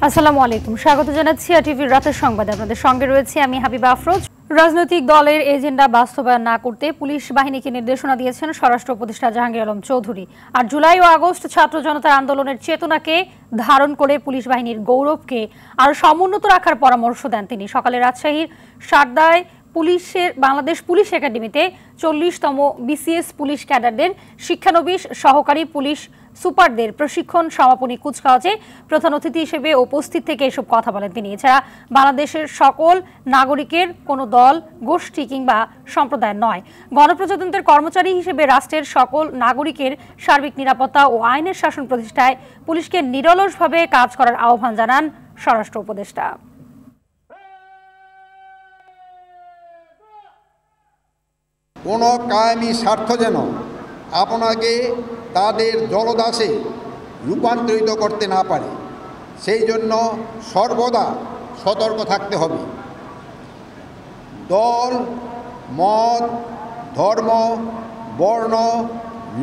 আসসালামু আলাইকুম, স্বাগত জানাচ্ছি টিভির রাতের সংবাদে। আপনাদের সঙ্গে রয়েছে আমি হাবিবা আফরোজ। রাজনৈতিক দলের এজেন্ডা বাস্তবায়ন না করতে পুলিশ বাহিনীকে নির্দেশনা দিয়েছেন স্বরাষ্ট্র উপদেষ্টা জাহাঙ্গীর আলম চৌধুরী। আর জুলাই ও আগস্ট ছাত্র জনতার আন্দোলনের চেতনাকে ধারণ করে পুলিশ বাহিনীর গৌরবকে আরো সমুন্নত রাখার পরামর্শ দেন তিনি। সকালে রাজশাহীর সারদায় বাংলাদেশ পুলিশ একাডেমিতে 40তম বিসিএস পুলিশ ক্যাডারদের শিক্ষানবিশ সহকারী পুলিশ সুপারদের প্রশিক্ষণ সমাপনী কুচকাওয়াজে প্রধান অতিথি হিসেবে উপস্থিত থেকে এসব কথা বলেন তিনি। এছাড়া বাংলাদেশের সকল নাগরিকের কোনো দল, গোষ্ঠী কিংবা সম্প্রদায় নয়, গণপ্রজাতন্ত্রের কর্মচারী হিসেবে রাষ্ট্রের সকল নাগরিকের সার্বিক নিরাপত্তা ও আইনের শাসন প্রতিষ্ঠায় পুলিশকে নিরলসভাবে কাজ করার আহ্বান জানান স্বরাষ্ট্র উপদেষ্টা। কোনো কায়েমি স্বার্থ যেন আপনাকে তাদের জলদাসে রূপান্তরিত করতে না পারে, সেই জন্য সর্বদা সতর্ক থাকতে হবে। দল, মত, ধর্ম, বর্ণ,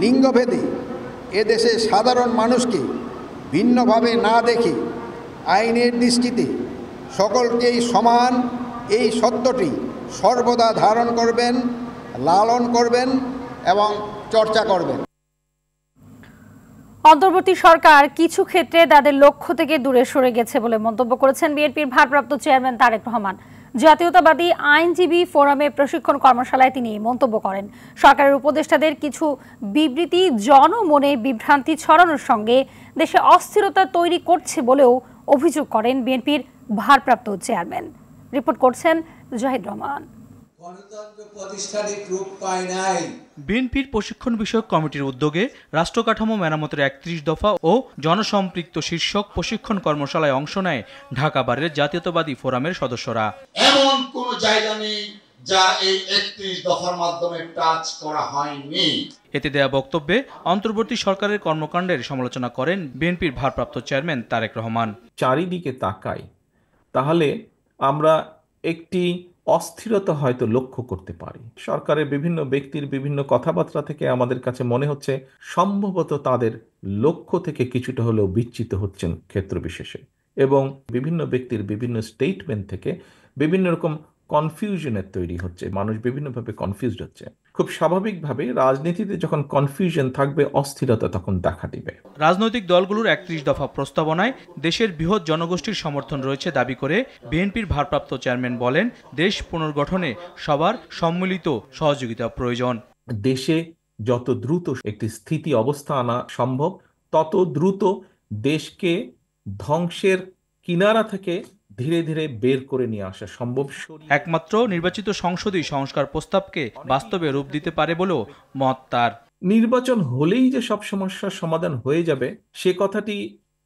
লিঙ্গভেদে এদেশে সাধারণ মানুষকে ভিন্নভাবে না দেখে আইনের দৃষ্টিতে সকলকেই সমান, এই সত্যটি সর্বদা ধারণ করবেন, লালন করবেন এবং চর্চা করবেন। অন্তর্বর্তী সরকার কিছু ক্ষেত্রে তাদের লক্ষ্য থেকে দূরে সরে গেছে বলে মন্তব্য করেছেন বিএনপির ভারপ্রাপ্ত চেয়ারম্যান তারেক রহমান। জাতীয়তাবাদী আইনজীবী ফোরামে প্রশিক্ষণ কর্মশালায় তিনি মন্তব্য করেন, সরকারের উপদেষ্টাদের কিছু বিবৃতি জনমনে বিভ্রান্তি ছড়ানোর সঙ্গে দেশে অস্থিরতা তৈরি করছে বলেও অভিযোগ করেন বিএনপির ভারপ্রাপ্ত চেয়ারম্যান। রিপোর্ট করছেন জাহিদ রহমান। বিএনপির প্রশিক্ষণ বিষয়ক কমিটির উদ্যোগে রাষ্ট্র কাঠামো মেরামতের ৩১ দফা ও জনসম্পৃক্ত শীর্ষক প্রশিক্ষণ কর্মশালায় অংশ নেয় ঢাকা বারের জাতীয়তাবাদী ফোরামের সদস্যরা। এমন কোন জায়গা নেই যা এই ৩১ দফার মাধ্যমে টাচ করা হয়নি। এতে দেয়া বক্তব্যে অন্তর্বর্তী সরকারের কর্মকাণ্ডের সমালোচনা করেন বিএনপির ভারপ্রাপ্ত চেয়ারম্যান তারেক রহমান। চারিদিকে তাকাই তাহলে আমরা একটি অস্থিরতা হয়তো লক্ষ্য করতে পারি। সরকারের বিভিন্ন ব্যক্তির বিভিন্ন কথাবার্তা থেকে আমাদের কাছে মনে হচ্ছে সম্ভবত তাদের লক্ষ্য থেকে কিছুটা হলেও বিচ্যুত হচ্ছেন ক্ষেত্র বিশেষে, এবং বিভিন্ন ব্যক্তির বিভিন্ন স্টেটমেন্ট থেকে বিভিন্ন রকম কনফিউশনের তৈরি হচ্ছে, মানুষ বিভিন্নভাবে কনফিউজড হচ্ছে। খুব স্বাভাবিকভাবে রাজনীতিতে যখন কনফিউশন থাকবে, অস্থিরতা তখন দেখা দিবে। রাজনৈতিক দলগুলোর ৩১ দফা প্রস্তাবনায় দেশের বৃহৎ জনগোষ্ঠীর সমর্থন রয়েছে দাবি করে বিএনপির ভারপ্রাপ্ত চেয়ারম্যান বলেন, দেশ পুনর্গঠনে সবার সম্মিলিত সহযোগিতা প্রয়োজন। দেশে যত দ্রুত একটি স্থিতি অবস্থা আনা সম্ভব, তত দ্রুত দেশকে ধ্বংসের কিনারা থেকে ধীরে ধীরে বের করে নিয়ে আসা সম্ভব। একমাত্র নির্বাচিত সংসদই সংস্কার প্রস্তাবকে বাস্তবে রূপ দিতে পারে বলেও মত তার। নির্বাচন হলেই যে সব সমস্যার সমাধান হয়ে যাবে সে কথাটি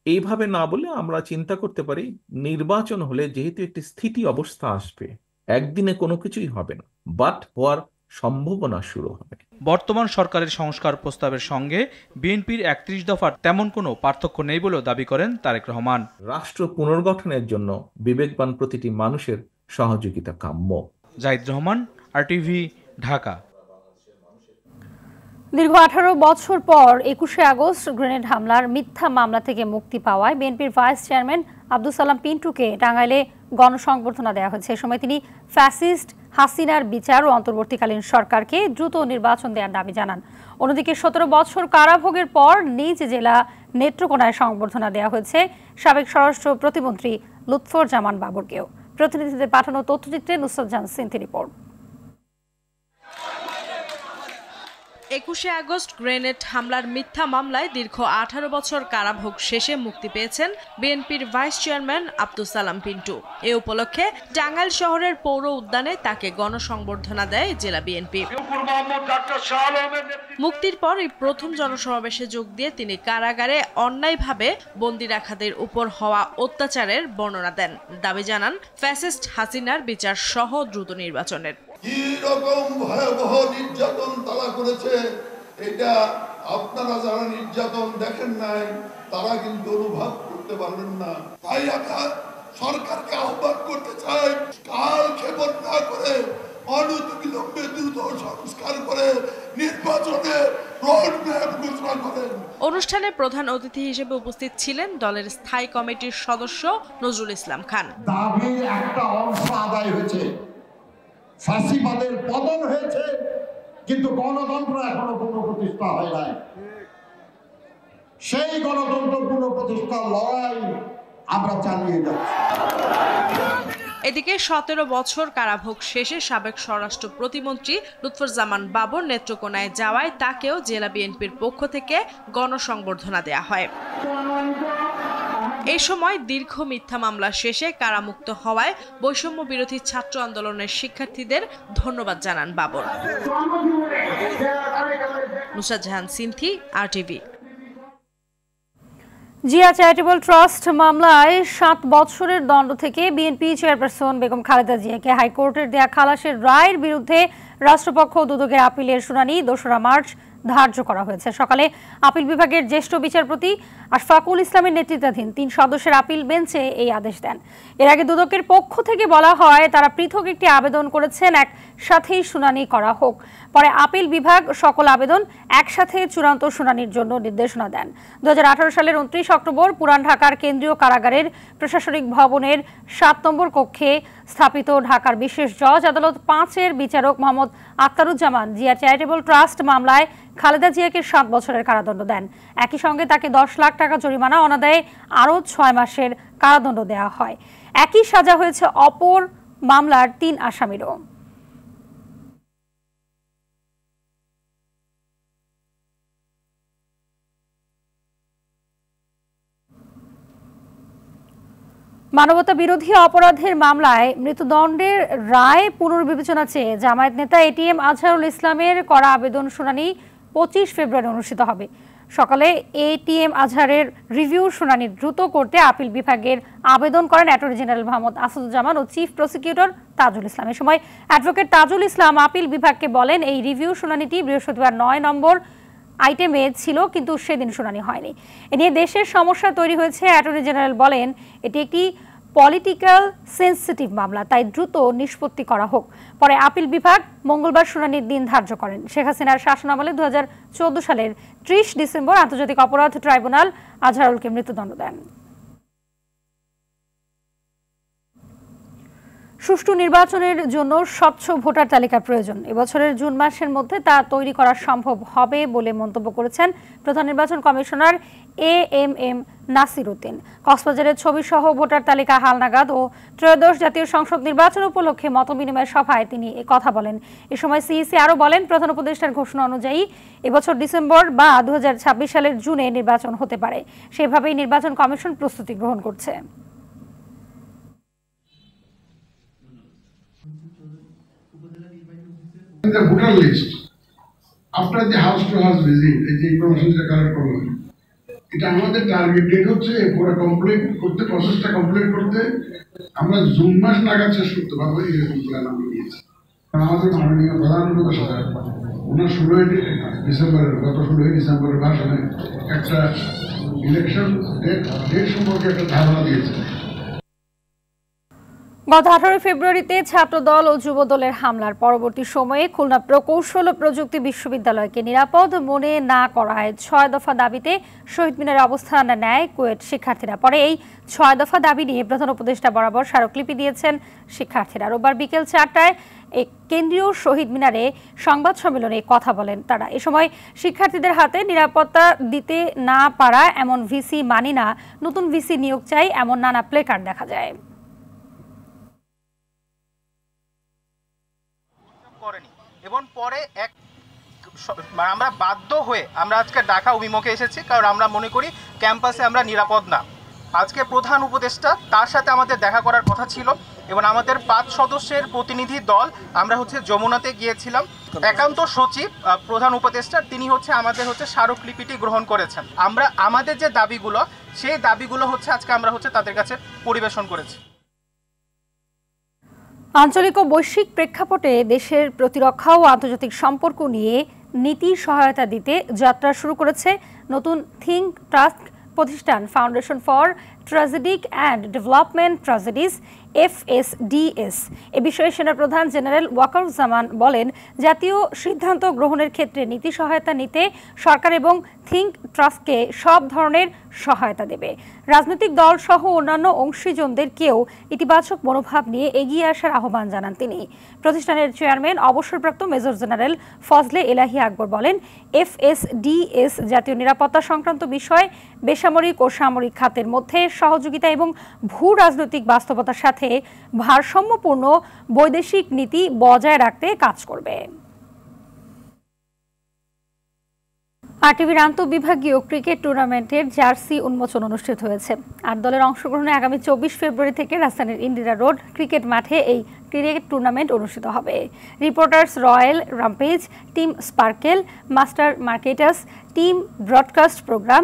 এইভাবে না বলে আমরা চিন্তা করতে পারি, নির্বাচন হলে যেহেতু একটি স্থিতি অবস্থা আসবে, একদিনে কোনো কিছুই হবে না, বাট হওয়ার সম্ভাবনা শুরু হবে। বর্তমান সরকারের সংস্কার প্রস্তাবের সঙ্গে বিএনপির ৩১ দফার তেমন কোনো পার্থক্য নেই বলেও দাবি করেন তারেক রহমান। রাষ্ট্র পুনর্গঠনের জন্য বিবেকবান প্রতিটি মানুষের সহযোগিতা কাম্য। জাহিদ রহমান, RTV, ঢাকা। দীর্ঘ 18 বছর পর 21শে আগস্ট গ্রেনেড হামলার মিথ্যা মামলা থেকে মুক্তি পাওয়ায় বিএনপির ভাইস চেয়ারম্যান আব্দুল সালাম পিন্টুকে টাঙ্গাইলে গণসংবর্ধনা দেওয়া হয়েছে। এ সময় তিনি ফ্যাসিস্ট হাসিনার বিচার ও অন্তর্বর্তীকালীন সরকারকে দ্রুত নির্বাচন দেওয়ার দাবি জানান। অন্যদিকে 17 বছর কারাভোগের পর নিজ জেলা নেত্রকোনায় সংবর্ধনা দেওয়া হয়েছে সাবেক স্বরাষ্ট্র প্রতিমন্ত্রী লুৎফর জামান বাবরকেও। প্রতিনিধিদের পাঠানো তথ্যচিত্রে Nusrat Jahan Sinthi report. 21শে August grenade হামলার মিথ্যা মামলায় দীর্ঘ 18 বছর কারাভোগ শেষে মুক্তি পেয়েছেন বিএনপির ভাইস চেয়ারম্যান আব্দুল সালাম পিন্টু। এ উপলক্ষে টাঙ্গাইল শহরের পৌর উদ্যানে তাকে গণসংবর্ধনা দেয় জেলা বিএনপি। মুক্তির পর এই প্রথম জনসমাবেশে যোগ দিয়ে তিনি কারাগারে অন্যায়ভাবে বন্দী রাখাদের উপর হওয়া অত্যাচারের বর্ণনা দেন, দাবি জানান ফ্যাসিস্ট হাসিনার বিচার সহ দ্রুত নির্বাচনের। কি রকম ভয়াবহ নির্যাতন তারা করেছে, এটা আপনারা যারা নির্যাতন দেখেন নাই তারা কিন্তু অনুভব করতে পারবেন না। তাই আমরা সরকারকে আহ্বান করতে চাই, কাল ক্ষেপণ না করে অনতিবিলম্বে দ্রুত সংস্কার করে নির্বাচনে রোড ম্যাপ ঘোষণা করেন। অনুষ্ঠানে প্রধান অতিথি হিসেবে উপস্থিত ছিলেন দলের স্থায়ী কমিটির সদস্য নজরুল ইসলাম খান। দাবির একটা অংশ আদায় হয়েছে, ফ্যাসিবাদের পতন হয়েছে, কিন্তু গণতন্ত্র এখনো পুনঃপ্রতিষ্ঠা হয় নাই। সেই গণতন্ত্র পুনঃপ্রতিষ্ঠার লড়াই আমরা চালিয়ে যাচ্ছি। এদিকে 17 বছর কারাভোগ শেষে সাবেক স্বরাষ্ট্র প্রতিমন্ত্রী লুৎফুজ্জামান বাবর নেত্রকোনায় যাওয়ায় তাকেও জেলা বিএনপির পক্ষ থেকে গণসংবর্ধনা দেয়া হয়। এই সময় দীর্ঘ মিথ্যা মামলা শেষে কারামুক্ত হওয়ায় বৈষম্য বিরোধী ছাত্র আন্দোলনের শিক্ষার্থীদের ধন্যবাদ জানান Babar. Nusrat Jahan Sinthi, RTV। Zia charitable trust মামলায় 7 বছরের দণ্ড থেকে বিএনপি চেয়ারপারসন বেগম খালেদা জিয়াকে হাইকোর্টের দেয়া খালাসের রায়ের বিরুদ্ধে রাষ্ট্রপক্ষ দুদকের আপিলের শুনানি 2রা মার্চ ধার্য করা হয়েছে। সকালে আপিল বিভাগের জ্যেষ্ঠ বিচারপতি আশফাকুল ইসলামের নেতৃত্বাধীন 3 সদস্যের আপিল বেঞ্চে এই আদেশ দেন। এর আগে দুদকের পক্ষ থেকে বলা হয় তারা পৃথক একটি আবেদন করেছেন, একসাথেই শুনানি করা হোক। পরে আপিল বিভাগ সকল আবেদন একসাথে চূড়ান্ত শুনানির জন্য নির্দেশনা দেন। 2018 সালের 29 অক্টোবর পুরান ঢাকার কেন্দ্রীয় কারাগারের প্রশাসনিক ভবনের 7 নম্বর কক্ষে স্থাপিত ঢাকার বিশেষ জজ আদালত 5-এর বিচারক মোহাম্মদ আখতারুজ্জামান জিয়া চ্যারিটেবল ট্রাস্ট মামলায় খালেদা জিয়াকে 7 বছরের কারাদণ্ড দেন। একই সঙ্গে তাকে 10 লাখ টাকা জরিমানা অনাদায়ে আরও 6 মাসের কারাদণ্ড দেওয়া হয়। একই সাজা হয়েছে অপর মামলার 3 আসামিরও। মানবতা বিরোধী অপরাধের মামলায় মৃত্যুদণ্ডের রায় পুনর্বিবেচনা চেয়ে জামায়াত নেতা ATM আজহারুল ইসলামের করা আবেদন শুনানি 25 ফেব্রুয়ারি অনুষ্ঠিত হবে। সকালে ATM আজহারের রিভিউ শুনানি দ্রুত করতে আপিল বিভাগের আবেদন করেন অ্যাটর্নি জেনারেল মোহাম্মদ আসাদুজ্জামান ও চিফ প্রসিকিউটর তাজুল ইসলাম। এ সময় অ্যাডভোকেট তাজুল ইসলাম আপিল বিভাগকে বলেন, এই রিভিউ শুনানিটি বৃহস্পতিবার 9 নম্বর আইটেমে ছিল, কিন্তু সেদিন শুনানি হয়নি। এ নিয়ে দেশের সমস্যা তৈরি হয়েছে। অ্যাটর্নি জেনারেল বলেন, এটি একটি পলিটিক্যাল সেন্সিটিভ মামলা, তাই দ্রুত নিষ্পত্তি করা হোক। পরে আপিল বিভাগ মঙ্গলবার শুনানির দিন ধার্য করেন। শেখ হাসিনার শাসনামলে 2014 সালের 30 ডিসেম্বর আন্তর্জাতিক অপরাধ ট্রাইব্যুনাল আজহারুলকে মৃত্যুদণ্ড দেন। সুষ্ঠু নির্বাচনের জন্য স্বচ্ছ ভোটার তালিকা প্রয়োজন। এবছরের জুন মাসের মধ্যে তা তৈরি করা সম্ভব হবে বলে মন্তব্য করেছেন প্রধান নির্বাচন কমিশনার AMM নাসির উদ্দিন। কক্সবাজারের ছবিসহ ভোটার তালিকা হালনাগাদ ও ত্রয়োদশ জাতীয় সংসদ নির্বাচন উপলক্ষে মতবিনিময় সভায় তিনি কথা বলেন। এ সময় CEC আরও বলেন, প্রধান উপদেষ্টার ঘোষণা অনুযায়ী এবছর ডিসেম্বর বা 2026 সালের জুনে নির্বাচন হতে পারে। সেভাবেই নির্বাচন কমিশন প্রস্তুতি গ্রহণ করছে। The voter list after the house to house visit, এই যে ইনফরমেশন যেটা কালেক্ট করলাম, এটা আমাদের টার্গেট ডেট হচ্ছে পুরো কমপ্লিট করতে, প্রসেসটা কমপ্লিট করতে আমরা জুন মাস নাগাদ শেষ করতে পারবো, এরকম প্ল্যান আমরা নিয়েছি। আমাদের মাননীয় প্রধান উপদেষ্টা ওনার 16 ডিসেম্বরের গত 16 ডিসেম্বরের ভাষণে একটা ইলেকশন ডেট সম্পর্কে একটা ধারণা দিয়েছে। গত 18 ফেব্রুয়ারিতে ছাত্রদল ও যুবদলের হামলার পরবর্তী সময়ে খুলনা প্রকৌশল ও প্রযুক্তি বিশ্ববিদ্যালয়কে নিরাপদ মনে না করায় 6 দফা দাবিতে শহীদ মিনারে অবস্থান নেয় কুয়েট শিক্ষার্থীরা। পরে এই 6 দফা দাবি নিয়ে প্রধান উপদেষ্টা বরাবর স্মারকলিপি দিয়েছেন শিক্ষার্থীরা। রোববার বিকেল 4টায় কেন্দ্রীয় শহীদ মিনারে সংবাদ সম্মেলনে কথা বলেন তারা। এ সময় শিক্ষার্থীদের হাতে নিরাপত্তা দিতে না পারা, এমন ভিসি মানি না, নতুন ভিসি নিয়োগ চাই, এমন নানা প্লেকার্ড দেখা যায়। এবং পরে আমরা বাধ্য হয়ে আমরা আজকে ঢাকা অভিমুখে এসেছি, কারণ আমরা মনে করি ক্যাম্পাসে আমরা নিরাপদ না। আজকে প্রধান উপদেষ্টা, তার সাথে আমাদের দেখা করার কথা ছিল এবং আমাদের 5 সদস্যের প্রতিনিধি দল আমরা যমুনাতে গিয়েছিলাম। একান্ত সচিব প্রধান উপদেষ্টা তিনি আমাদের স্মারকলিপিটি গ্রহণ করেছেন। আমরা আমাদের যে দাবিগুলো, সেই দাবিগুলো আজকে আমরা তাদের কাছে পরিবেশন করেছি। আঞ্চলিক ও বৈশ্বিক প্রেক্ষাপটে দেশের প্রতিরক্ষা ও আন্তর্জাতিক সম্পর্ক নিয়ে নীতি সহায়তা দিতে যাত্রা শুরু করেছে নতুন থিঙ্ক ট্যাঙ্ক প্রতিষ্ঠান foundation for strategic and development strategies FSDS। এ বিষয়ে সেনাপ্রধান জেনারেল ওয়াকারুজ্জামান বলেন, জাতীয় সিদ্ধান্ত গ্রহণের ক্ষেত্রে নীতি সহায়তা নিতে সরকার এবং থিঙ্ক ট্রাস্টকে সব ধরনের সহায়তা দেবে। রাজনৈতিক দল সহ অন্যান্য অংশীজনদেরকেও ইতিবাচক মনোভাব নিয়ে এগিয়ে আসার আহ্বান জানান তিনি। প্রতিষ্ঠানের চেয়ারম্যান অবসরপ্রাপ্ত মেজর জেনারেল ফজলে এলাহি আকবর বলেন, FSDS জাতীয় নিরাপত্তা সংক্রান্ত বিষয় বেসামরিক ও সামরিক খাতের মধ্যে সহযোগিতা এবং ভূ রাজনৈতিক বাস্তবতার সাথে ভারসাম্যপূর্ণ বৈদেশিক নীতি বজায় রাখতে কাজ করবে। আরটিভির আন্তঃবিভাগীয় ক্রিকেট টুর্নামেন্টের জার্সি উন্মোচন অনুষ্ঠিত হয়েছে। 8 দলের অংশগ্রহণে আগামী 24 ফেব্রুয়ারি থেকে রাজধানীর ইন্দিরা রোড ক্রিকেট মাঠে এই ক্রিকেট টুর্নামেন্ট অনুষ্ঠিত হবে। Reporters royal rampage, team sparkle, master marketers, team broadcast programme,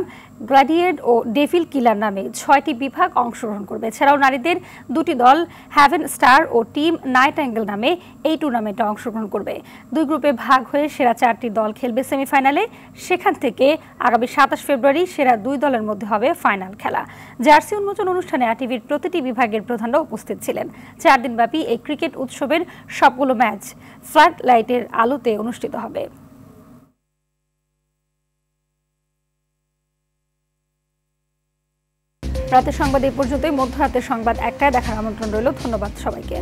gladiator ও ডেভিল কিলার নামে 6টি বিভাগ অংশগ্রহণ করবে। এছাড়াও নারীদের 2টি দল হ্যাভেন স্টার ও টিম নাইট অ্যাঙ্গেল নামে এই টুর্নামেন্টে অংশগ্রহণ করবে। 2 গ্রুপে ভাগ হয়ে সেরা 4টি দল খেলবে সেমিফাইনালে। সেখান থেকে আগামী 27 ফেব্রুয়ারি সেরা 2 দলের মধ্যে হবে ফাইনাল খেলা। জার্সি উন্মোচন অনুষ্ঠানে আরটিভির প্রতিটি বিভাগের প্রধানরা উপস্থিত ছিলেন। 4 দিনব্যাপী এই ক্রিকেট উৎসবের সবগুলো ম্যাচ ফ্লাড লাইটের আলোতে অনুষ্ঠিত হবে। রাতের সংবাদ এই পর্যন্তই। মধ্যরাতের সংবাদ 1টায় দেখার আমন্ত্রণ রইল। ধন্যবাদ সবাইকে।